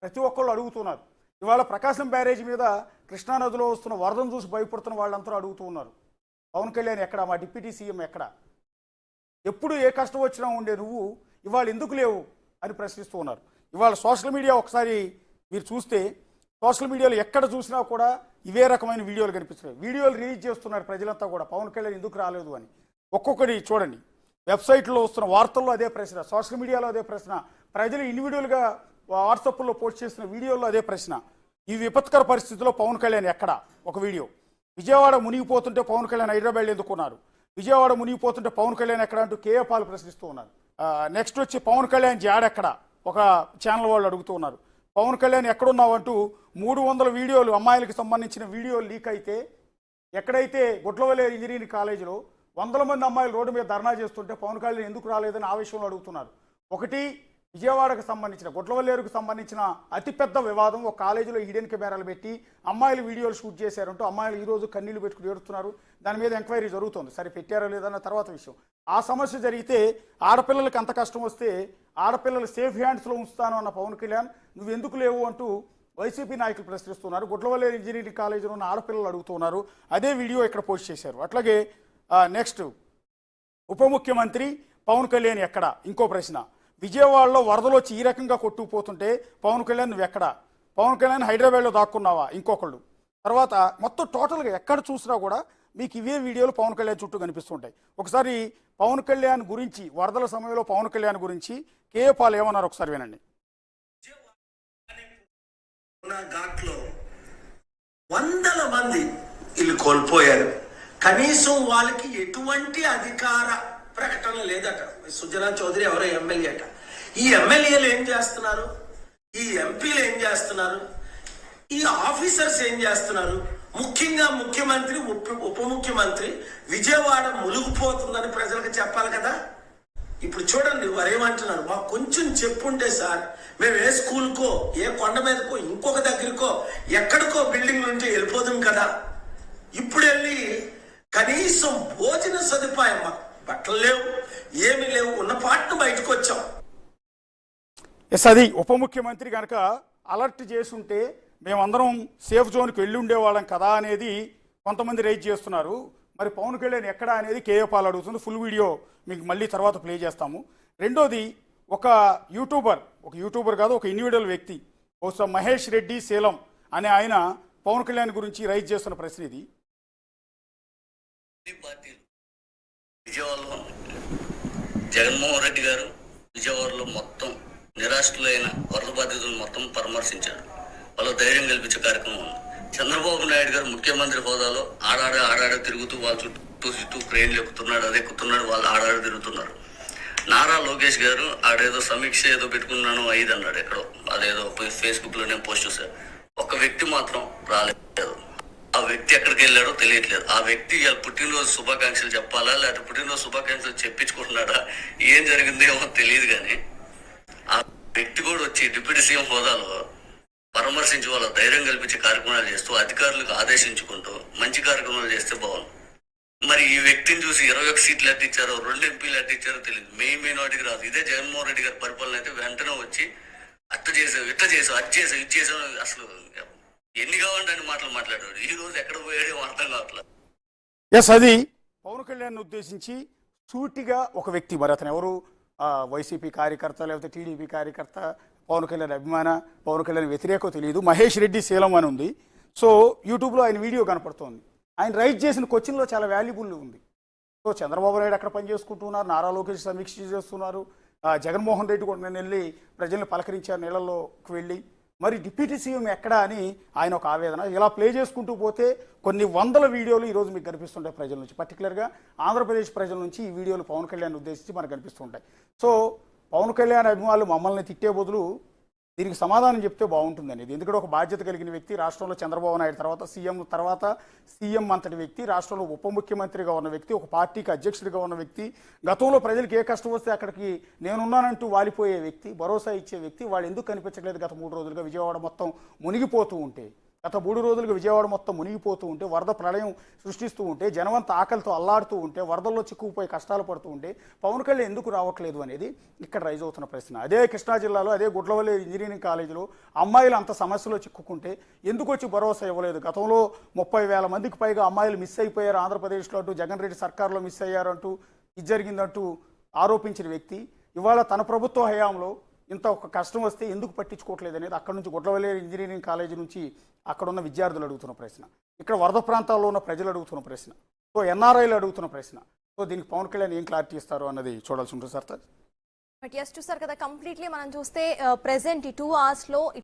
ప్రతి ఒక్కళ్ళు అడుగుతున్నారు. ఇవాళ ప్రకాశం బ్యారేజ్ మీద కృష్ణానదిలో వస్తున్న వరదను చూసి భయపడుతున్న వాళ్ళంతా అడుగుతూ ఉన్నారు, పవన్ కళ్యాణ్ ఎక్కడ, మా డిప్యూటీ సీఎం ఎక్కడ, ఎప్పుడు ఏ కష్టం వచ్చినా ఉండే నువ్వు ఇవాళ ఎందుకు లేవు అని ప్రశ్నిస్తూ ఉన్నారు. ఇవాళ సోషల్ మీడియా ఒకసారి మీరు చూస్తే సోషల్ మీడియాలో ఎక్కడ చూసినా కూడా ఇవే రకమైన వీడియోలు కనిపిస్తున్నాయి. వీడియోలు రిలీజ్ చేస్తున్నారు ప్రజలంతా కూడా, పవన్ కళ్యాణ్ ఎందుకు రాలేదు అని. ఒక్కొక్కటి చూడండి, వెబ్సైట్లో వస్తున్న వార్తల్లో అదే ప్రశ్న, సోషల్ మీడియాలో అదే ప్రశ్న, ప్రజలు ఇండివిజువల్గా వాట్సాప్లో పోస్ట్ చేసిన వీడియోల్లో అదే ప్రశ్న. ఈ విపత్కర పరిస్థితిలో పవన్ కళ్యాణ్ ఎక్కడ? ఒక వీడియో, విజయవాడ మునిగిపోతుంటే పవన్ కళ్యాణ్ హైదరాబాద్ ఎందుకున్నారు, విజయవాడ మునిగిపోతుంటే పవన్ కళ్యాణ్ ఎక్కడ అంటూ కేఏ పాల్ ప్రశ్నిస్తూ ఉన్నారు. నెక్స్ట్ వచ్చి పవన్ కళ్యాణ్ జాడెక్కడ, ఒక ఛానల్ వాళ్ళు అడుగుతూ ఉన్నారు. పవన్ కళ్యాణ్ ఎక్కడున్నావు అంటూ 300 వీడియోలు, అమ్మాయిలకు సంబంధించిన వీడియోలు లీక్ అయితే, ఎక్కడైతే గుట్లవల్లి ఇంజనీరింగ్ కాలేజీలో 100 మంది అమ్మాయిలు రోడ్డు మీద ధర్నా చేస్తుంటే పవన్ కళ్యాణ్ ఎందుకు రాలేదని ఆ విషయంలో అడుగుతున్నారు. ఒకటి విజయవాడకు సంబంధించిన, గుట్లవల్లేరుకు సంబంధించిన అతిపెద్ద వివాదం, ఒక కాలేజీలో హిడెన్ కెమెరాలు పెట్టి అమ్మాయిలు వీడియోలు షూట్ చేశారంటూ అమ్మాయిలు ఈరోజు కన్నీళ్లు పెట్టుకుని ఏడుస్తున్నారు. దాని మీద ఎంక్వైరీ జరుగుతుంది. సరే పెట్టారో లేదన్న తర్వాత విషయం. ఆ సమస్య జరిగితే ఆడపిల్లలకి అంత కష్టం వస్తే ఆడపిల్లలు సేఫ్ హ్యాండ్స్లో ఉంచుతాను అన్న పవన్ కళ్యాణ్ నువ్వు ఎందుకు లేవు అంటూ వైసీపీ నాయకులు ప్రశ్నిస్తున్నారు. గుట్లవల్లేరు ఇంజనీరింగ్ కాలేజీలో ఉన్న ఆడపిల్లలు అడుగుతున్నారు. అదే వీడియో ఇక్కడ పోస్ట్ చేశారు. అట్లాగే నెక్స్ట్, ఉప ముఖ్యమంత్రి పవన్ కళ్యాణ్ ఎక్కడ, ఇంకో ప్రశ్న. విజయవాడలో వరదలు వచ్చి ఈ రకంగా కొట్టుకుపోతుంటే పవన్ కళ్యాణ్ నువ్వు ఎక్కడ, పవన్ కళ్యాణ్ హైదరాబాద్లో దాక్కున్నావా, ఇంకొకళ్ళు. తర్వాత మొత్తం టోటల్గా ఎక్కడ చూసినా కూడా మీకు ఇవే వీడియోలు పవన్ కళ్యాణ్ చుట్టూ కనిపిస్తుంటాయి. ఒకసారి పవన్ కళ్యాణ్ గురించి, వరదల సమయంలో పవన్ కళ్యాణ్ గురించి కేఏ పాల్ ఏమన్నారు ఒకసారి వినండి. ఘాట్లో 100 మంది ఇల్లు కోల్పోయారు. కనీసం వాళ్ళకి ఎటువంటి అధికార ప్రకటన లేదట. సుజనా చౌదరి ఎవరో ఎమ్మెల్యే అట. ఈ ఎమ్మెల్యేలు ఏం చేస్తున్నారు, ఈ ఎంపీలు ఏం చేస్తున్నారు, ఈ ఆఫీసర్స్ ఏం చేస్తున్నారు, ముఖ్యంగా ముఖ్యమంత్రి, ఉప ముఖ్యమంత్రి విజయవాడ మునిగిపోతుందని ప్రజలకు చెప్పాలి కదా. ఇప్పుడు చూడండి వారు ఏమంటున్నారు, మాకు కొంచెం చెప్పుంటే సార్ మేము ఏ స్కూల్కో, ఏ కొండ మీదకో, ఇంకొక దగ్గరకో, ఎక్కడికో బిల్డింగ్ నుంచి వెళ్ళిపోదాం కదా. ఇప్పుడు వెళ్ళి కనీసం భోజన సదుపాయం, బట్టలు లేవు, ఏమి లేవు, ఉన్న పాటను బయటకు వచ్చాం. ఎస్, అది ఉప ముఖ్యమంత్రి కనుక అలర్ట్ చేసుంటే మేమందరం సేఫ్ జోన్కి వెళ్ళి ఉండేవాళ్ళం కదా అనేది కొంతమంది రైజ్ చేస్తున్నారు. మరి పవన్ కళ్యాణ్ ఎక్కడా అనేది కేఏ పాల్ అడుగుతుంది. ఫుల్ వీడియో మీకు మళ్ళీ తర్వాత ప్లే చేస్తాము. రెండోది, ఒక యూట్యూబర్ కాదు, ఒక ఇండివిజువల్ వ్యక్తి, బహుశా మహేష్ రెడ్డి సేలం అనే ఆయన పవన్ కళ్యాణ్ గురించి రైజ్ చేస్తున్న ప్రశ్న ఇది. విజయవాడలో జగన్మోహన్ రెడ్డి గారు విజయవాడలో మొత్తం నిరాశ్రులైన వరద బాధితులను మొత్తం పరామర్శించారు. వాళ్ళకు ధైర్యం కల్పించే కార్యక్రమం ఉంది. చంద్రబాబు నాయుడు గారు ముఖ్యమంత్రి హోదాలో ఆడాడ తిరుగుతూ వాళ్ళ చుట్టూ క్రెయిన్లు ఎక్కుతున్నాడు, అది ఎక్కుతున్నాడు, వాళ్ళు ఆడాడ తిరుగుతున్నారు. నారా లోకేష్ గారు ఆడేదో సమీక్ష ఏదో పెట్టుకున్నాను 5 అన్నాడు ఎక్కడో, అదేదో ఫేస్బుక్లో నేను పోస్ట్ చేశాను. ఒక వ్యక్తి మాత్రం రాలేదు. ఆ వ్యక్తి ఎక్కడికి వెళ్ళాడో తెలియట్లేదు. ఆ వ్యక్తి పుట్టినరోజు శుభాకాంక్షలు చెప్పాలా, లేకపోతే పుట్టినరోజు శుభాకాంక్షలు చెప్పించుకుంటున్నాడా, ఏం జరిగిందో ఏమో తెలియదు. కానీ ఆ వ్యక్తి కూడా వచ్చి డిప్యూటీ సీఎం హోదాలో పరామర్శించి వాళ్ళ ధైర్యం కల్పించే కార్యక్రమాలు చేస్తూ అధికారులకు ఆదేశించుకుంటూ మంచి కార్యక్రమాలు చేస్తే బాగుంది. మరి ఈ వ్యక్తిని చూసి 21 సీట్లు అట్టించారో, 2 ఎంపీలు అట్టించారో తెలియదు. మెయిన్ వాటికి రాదు. ఇదే జగన్మోహన్ రెడ్డి గారి పరిపాలన అయితే వెంటనే వచ్చి అట్ట చేసావు, ఇట్ట చేసావు, అది చేసావు, ఇది చేసావు, అసలు ఎన్ని కావాలంటే మాటలు మాట్లాడాడు. ఈ రోజు ఎక్కడ పోయాడో అర్థం కావట్లేదు. ఎస్, అది పవన్ కళ్యాణ్ ఉద్దేశించి సూటిగా ఒక వ్యక్తి, మరి అతను ఎవరు, వైసీపీ కార్యకర్త లేకపోతే టీడీపీ కార్యకర్త, పవన్ కళ్యాణ్ అభిమాన, పవన్ కళ్యాణ్ వ్యతిరేకో తెలియదు, మహేష్ రెడ్డి సేలం అని ఉంది. సో యూట్యూబ్లో ఆయన వీడియో కనపడుతోంది. ఆయన రైజ్ చేసిన క్వశ్చన్లో చాలా వాల్యుబుల్ ఉంది. సో చంద్రబాబు నాయుడు అక్కడ పనిచేసుకుంటున్నారు, నారా లోకేష్ సమీక్ష చేస్తున్నారు, జగన్మోహన్ రెడ్డి కూడా నేను వెళ్ళి ప్రజల్ని పలకరించారు నీళ్ళల్లోకి వెళ్ళి. మరి డిప్యూటీ సీఎం ఎక్కడా అని ఆయన ఒక ఆవేదన. ఇలా ప్లే చేసుకుంటూ పోతే కొన్ని 100 వీడియోలు ఈరోజు మీకు కనిపిస్తుంటాయి ప్రజల నుంచి, పర్టికులర్గా ఆంధ్రప్రదేశ్ ప్రజల నుంచి ఈ వీడియోలు పవన్ కళ్యాణ్ ఉద్దేశించి మనకు కనిపిస్తుంటాయి. సో పవన్ కళ్యాణ్ అభిమానులు మమ్మల్ని తిట్టే బదులు దీనికి సమాధానం చెప్తే బాగుంటుందని. ఎందుకంటే ఒక బాధ్యత కలిగిన వ్యక్తి, రాష్ట్రంలో చంద్రబాబు నాయుడు తర్వాత సీఎం అంతటి వ్యక్తి, రాష్ట్రంలో ఉప ముఖ్యమంత్రిగా ఉన్న వ్యక్తి, ఒక పార్టీకి అధ్యక్షుడిగా ఉన్న వ్యక్తి, గతంలో ప్రజలకు ఏ కష్టం వస్తే అక్కడికి నేనున్నానంటూ వాలిపోయే వ్యక్తి, భరోసా ఇచ్చే వ్యక్తి, వాళ్ళు ఎందుకు కనిపించట్లేదు గత 3 రోజులుగా విజయవాడ మొత్తం మునిగిపోతూ ఉంటే గత 3 రోజులుగా విజయవాడ మొత్తం మునిగిపోతూ ఉంటే, వరద ప్రళయం సృష్టిస్తూ ఉంటే, జనమంతా ఆకలితో అల్లాడుతూ ఉంటే, వరదల్లో చిక్కుకుపోయి కష్టాలు పడుతూ ఉంటే పవన్ కళ్యాణ్ ఎందుకు రావట్లేదు అనేది ఇక్కడ రైజ్ అవుతున్న ప్రశ్న. అదే కృష్ణా జిల్లాలో అదే గుడ్లవల్లి ఇంజనీరింగ్ కాలేజీలో అమ్మాయిలు అంత సమస్యలో చిక్కుకుంటే ఎందుకు వచ్చి భరోసా ఇవ్వలేదు? గతంలో 30,000 మందికి పైగా అమ్మాయిలు మిస్ అయిపోయారు ఆంధ్రప్రదేశ్లో అంటూ, జగన్ రెడ్డి సర్కార్లో మిస్ అయ్యారంటూ, ఇది జరిగిందంటూ ఆరోపించిన వ్యక్తి ఇవాళ తన ప్రభుత్వ హయాంలో ఇంత ఒక కష్టం వస్తే ఎందుకు పట్టించుకోవట్లేదు అనేది అక్కడ నుంచి గుడ్లవల్లి ఇంజనీరింగ్ కాలేజీ నుంచి అక్కడ ఉన్న విద్యార్థులు అడుగుతున్న ప్రశ్న, ఇక్కడ వరద ప్రాంతాల్లో ఉన్న ప్రజలు అడుగుతున్న ప్రశ్న, సో ఎన్ఆర్ఐలు అడుగుతున్న ప్రశ్న. సో దీనికి పవన్ కళ్యాణ్ ఏం క్లారిటీ ఇస్తారు అన్నది చూడాల్సి ఉంటుంది సార్. బట్ ఎస్ చూస్తారు కదా, కంప్లీట్లీ మనం చూస్తే ప్రెసెంట్ ఈ 2 hours లో